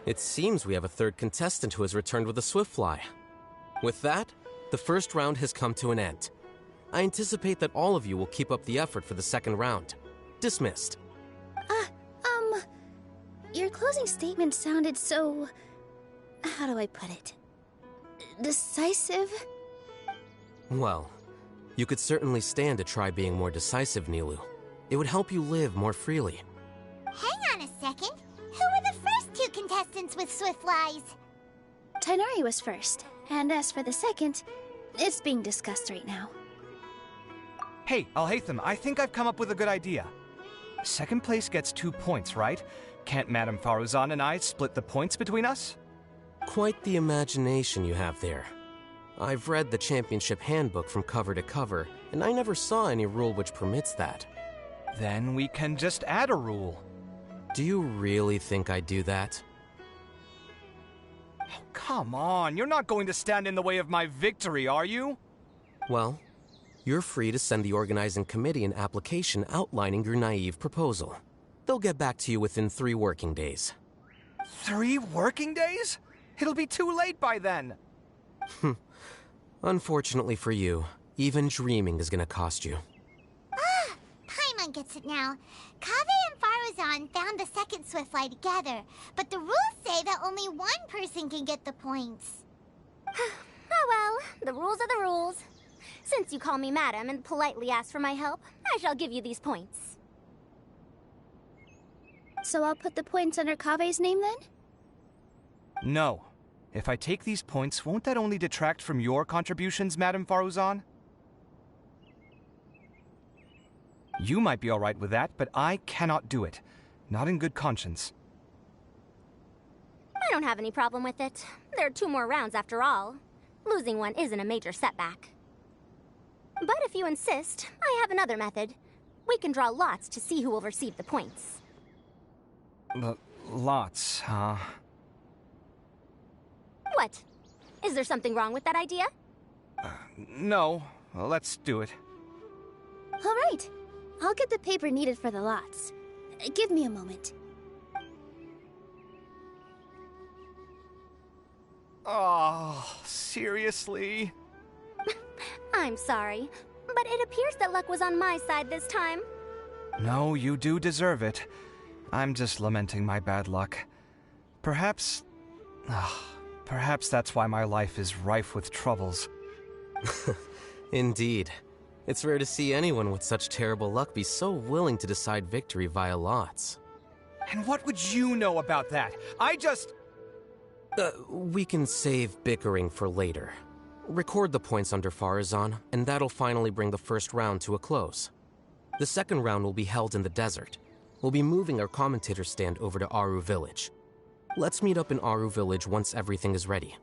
It seems we have a third contestant who has returned with a Swiftfly. With that, the first round has come to an end. I anticipate that all of you will keep up the effort for the second round. Dismissed. Your closing statement sounded so... how do I put it? Decisive? Well, you could certainly stand to try being more decisive, Nilu. It would help you live more freely. Hang on a second. Who were the first two contestants with Swiftflies? Tainari was first, and as for the second, it's being discussed right now. Hey, Alhaitham, I think I've come up with a good idea. Second place gets 2 points, right? Can't Madame Faruzan and I split the points between us? Quite the imagination you have there. I've read the championship handbook from cover to cover, and I never saw any rule which permits that. Then we can just add a rule. Do you really think I'd do that? Oh, come on, you're not going to stand in the way of my victory, are you? Well, you're free to send the organizing committee an application outlining your naive proposal. They'll get back to you within 3 working days. 3 working days? It'll be too late by then. Unfortunately for you, even dreaming is gonna cost you. Paimon gets it now. Kaveh and Faruzan found the second Swiftfly together, but the rules say that only one person can get the points. Oh well, the rules are the rules. Since you call me madam and politely ask for my help, I shall give you these points. So I'll put the points under Kaveh's name then? No. If I take these points, won't that only detract from your contributions, Madame Faruzan? You might be alright with that, but I cannot do it. Not in good conscience. I don't have any problem with it. There are 2 more rounds after all. Losing one isn't a major setback. But if you insist, I have another method. We can draw lots to see who will receive the points. Lots, huh? What? Is there something wrong with that idea? No. Well, let's do it. All right. I'll get the paper needed for the lots. Give me a moment. Oh, seriously? I'm sorry, but it appears that luck was on my side this time. No, you do deserve it. I'm just lamenting my bad luck. Perhaps that's why my life is rife with troubles. Indeed. It's rare to see anyone with such terrible luck be so willing to decide victory via lots. And what would you know about that? We can save bickering for later. Record the points under Faruzan, and that'll finally bring the first round to a close. The second round will be held in the desert. We'll be moving our commentator stand over to Aru Village. Let's meet up in Aru Village once everything is ready.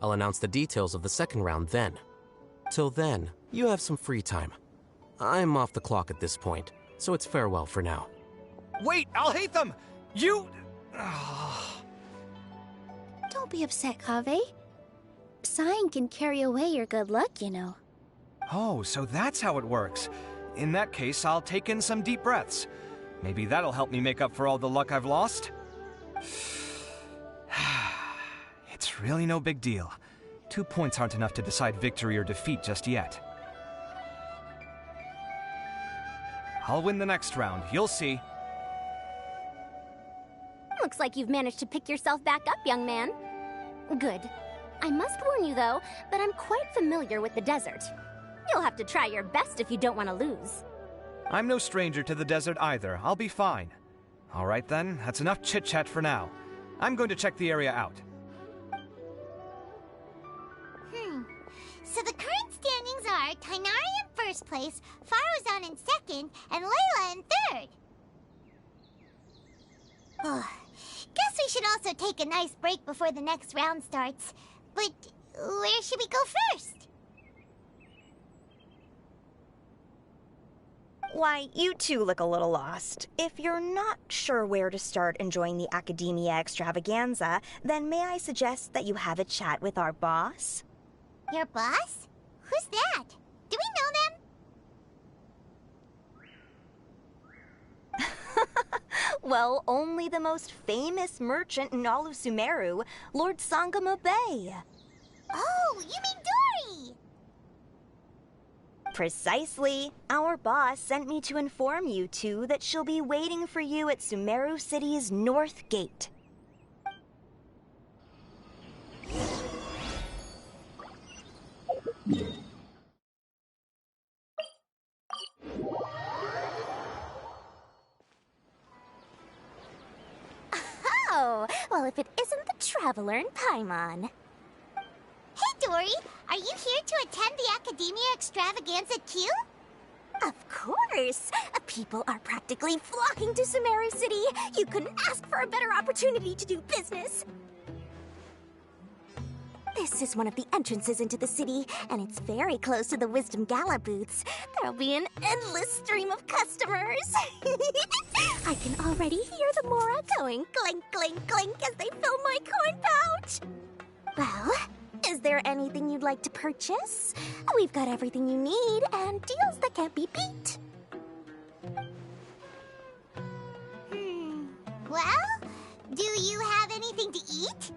I'll announce the details of the second round then. Till then, you have some free time. I'm off the clock at this point, so it's farewell for now. Wait, Alhaitham! You... Don't be upset, Kaveh. Sighing can carry away your good luck, you know. Oh, so that's how it works. In that case, I'll take in some deep breaths. Maybe that'll help me make up for all the luck I've lost. It's really no big deal. 2 points aren't enough to decide victory or defeat just yet. I'll win the next round, you'll see. Looks like you've managed to pick yourself back up, young man. Good. I must warn you, though, that I'm quite familiar with the desert. You'll have to try your best if you don't want to lose. I'm no stranger to the desert either. I'll be fine. All right then, that's enough chit-chat for now. I'm going to check the area out. So the current standings are Tainari and first place, Faruzan in second, and Layla in third. Guess we should also take a nice break before the next round starts. But where should we go first? Why, you two look a little lost. If you're not sure where to start enjoying the Academia Extravaganza, then may I suggest that you have a chat with our boss? Your boss? Who's that? Do we know them? Well, only the most famous merchant in all of Sumeru, Lord Sangamo Bay. Oh, you mean Dory! Precisely. Our boss sent me to inform you two that she'll be waiting for you at Sumeru City's North Gate. Oh, well, if it isn't the Traveler in Paimon. Hey, Dory! Are you here to attend the Academia Extravaganza too? Of course! People are practically flocking to Sumeru City. You couldn't ask for a better opportunity to do business. This is one of the entrances into the city, and it's very close to the Wisdom Gala booths. There'll be an endless stream of customers. I can already hear the Mora going clink, clink, clink as they fill my coin pouch. Well, is there anything you'd like to purchase? We've got everything you need and deals that can't be beat. Well, do you have anything to eat?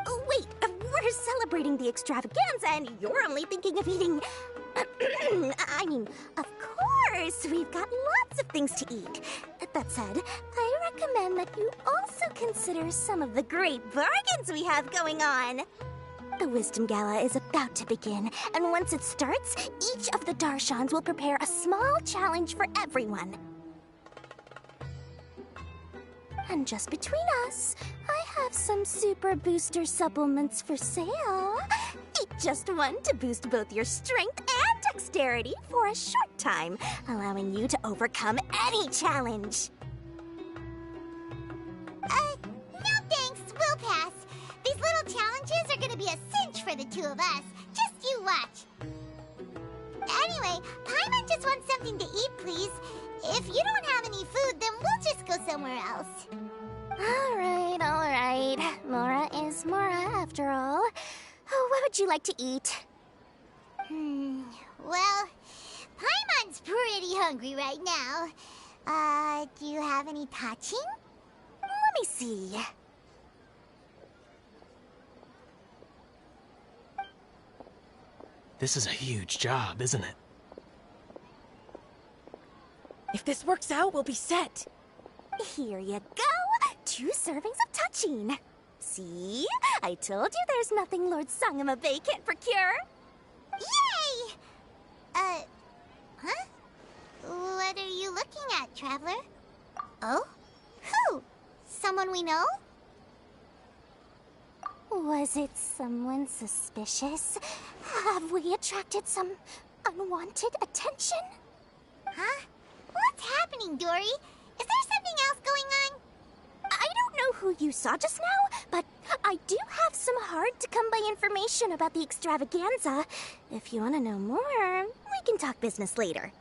Oh, wait, we're celebrating the extravaganza and you're only thinking of eating... I mean, of course, we've got lots of things to eat. That said, I recommend that you also consider some of the great bargains we have going on. The Wisdom Gala is about to begin, and once it starts, each of the Darshans will prepare a small challenge for everyone. And just between us, I have some super booster supplements for sale. Eat just one to boost both your strength and dexterity for a short time, allowing you to overcome any challenge. No thanks, we'll pass. These little challenges are gonna be a cinch for the two of us. Just you watch. Anyway, Paimon just wants something to eat, please. If you don't have any food, then we'll just go somewhere else. All right. Mora is Mora, after all. Oh, what would you like to eat? Well, Paimon's pretty hungry right now. Do you have any touching? Let me see. This is a huge job, isn't it? If this works out, we'll be set. Here you go. 2 servings of touching. See? I told you there's nothing Lord Sangamo Bay can't procure. Yay! Huh? What are you looking at, Traveler? Oh? Who? Someone we know? Was it someone suspicious? Have we attracted some unwanted attention? Huh? What's happening, Dory? Is there something else going on? I don't know who you saw just now, but I do have some hard-to-come-by information about the extravaganza. If you want to know more, we can talk business later.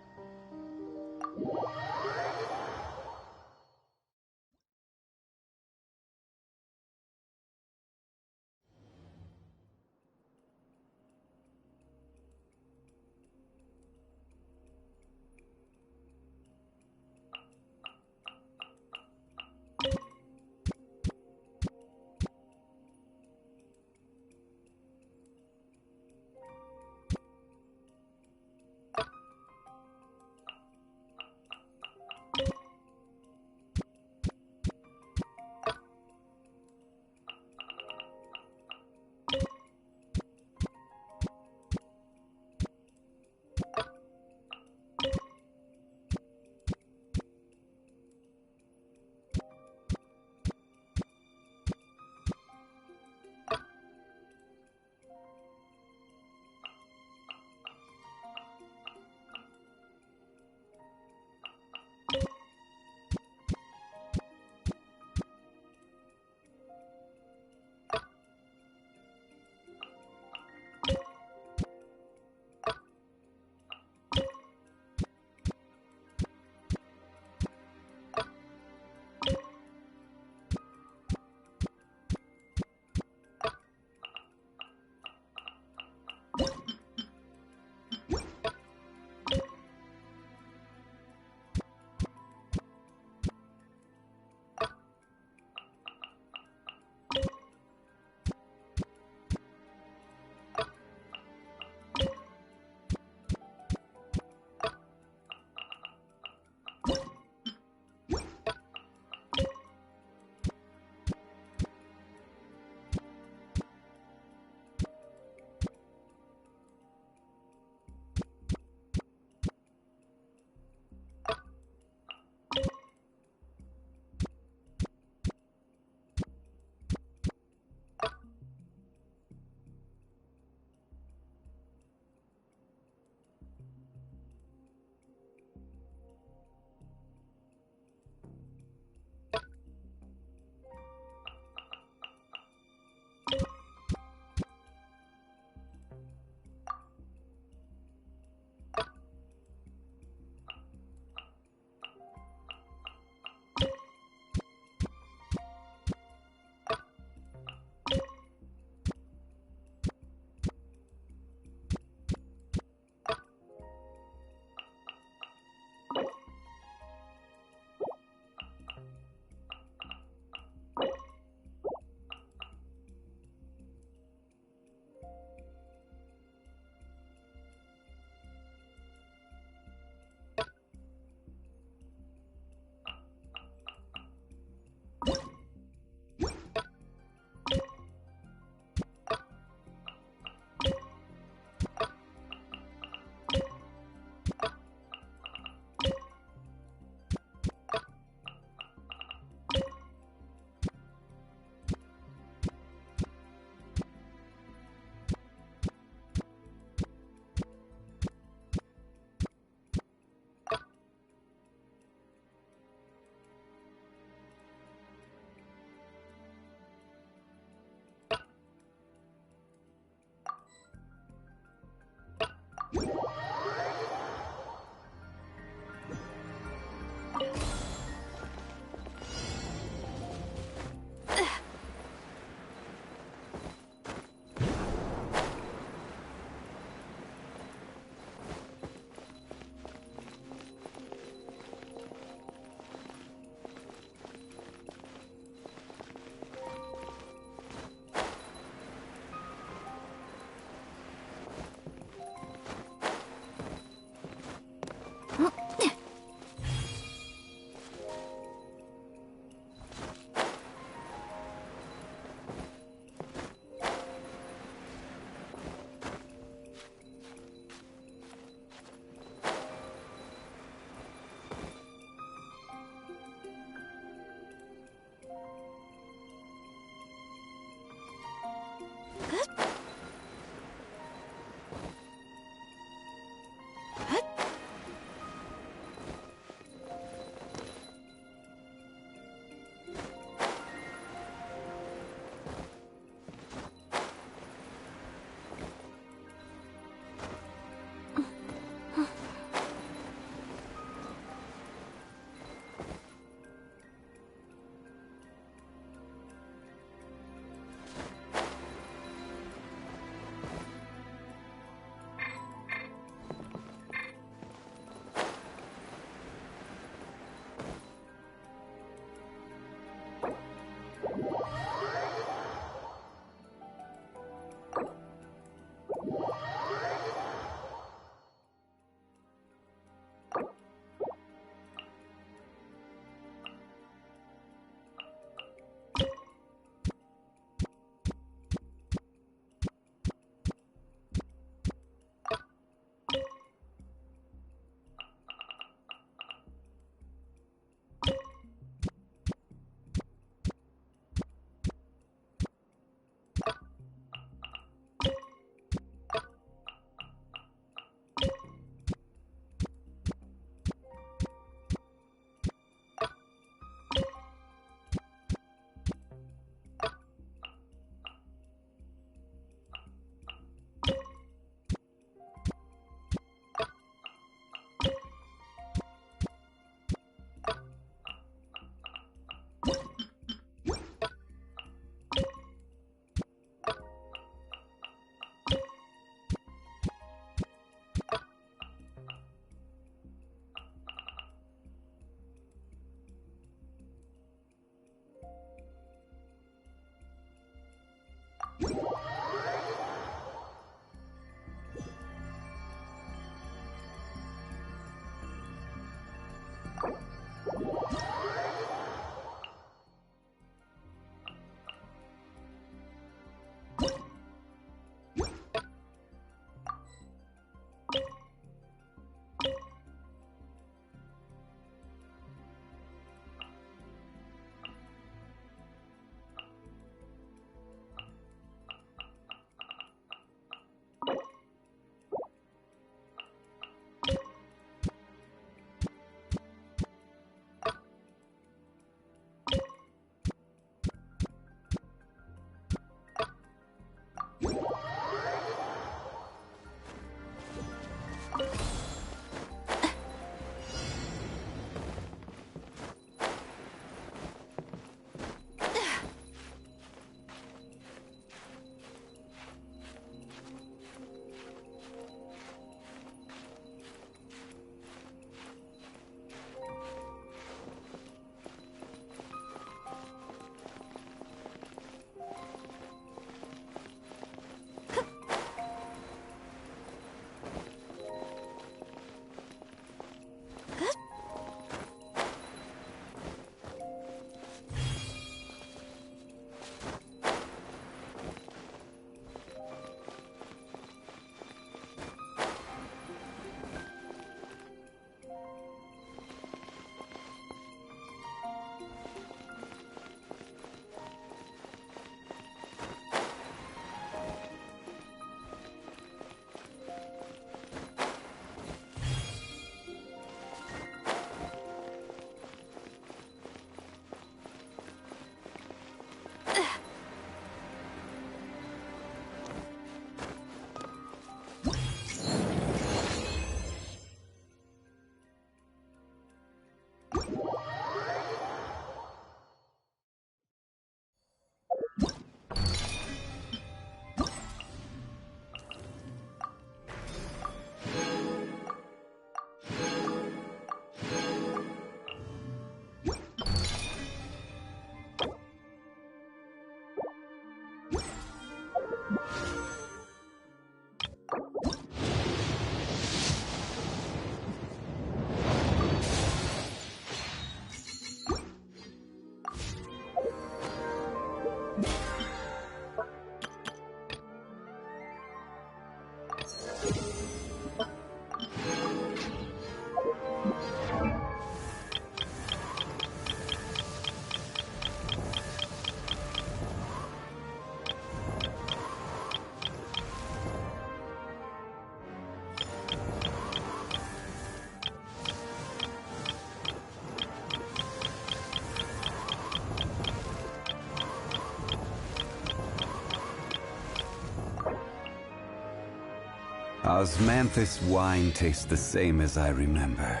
Osmanthus wine tastes the same as I remember.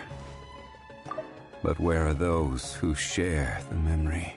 But where are those who share the memory?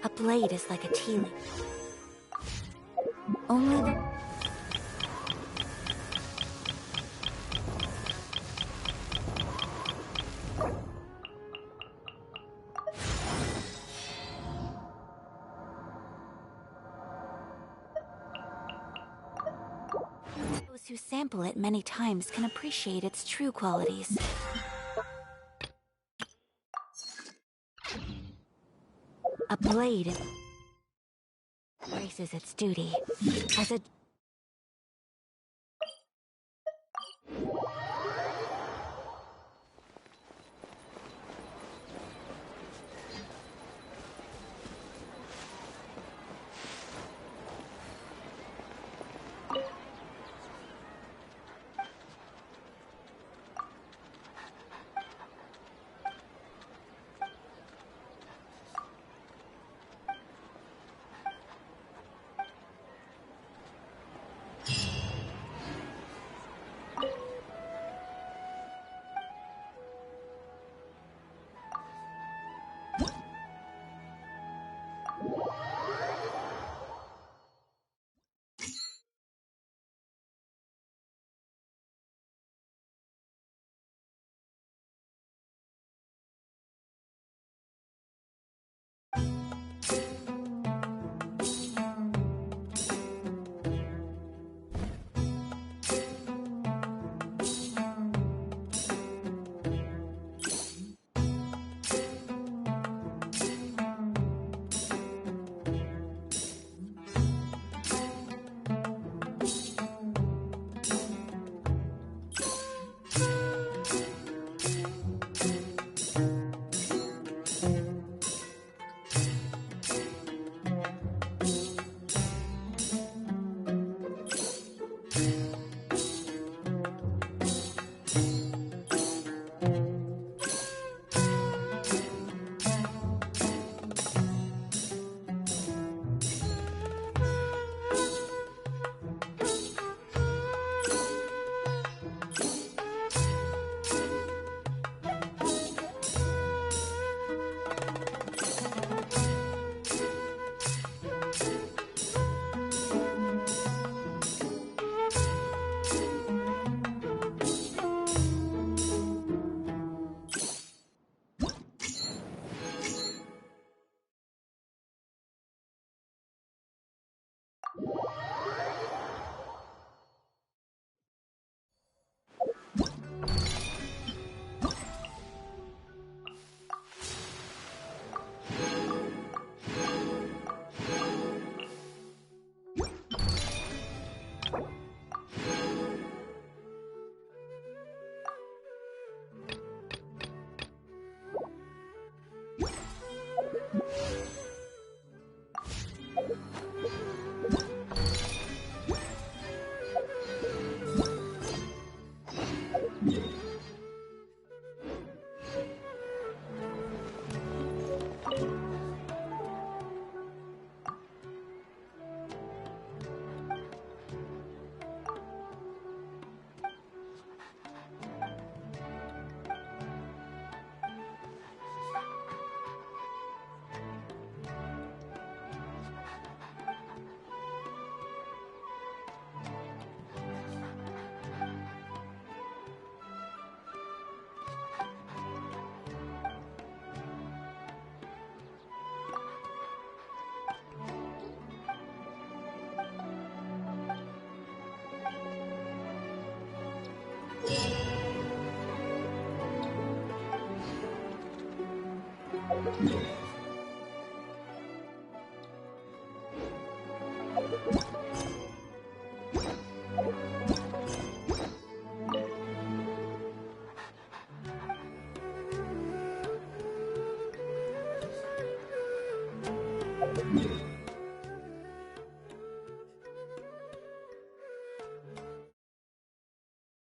A blade is like a tea leaf. Only the... Those who sample it many times can appreciate its true qualities. A blade embraces its duty as a...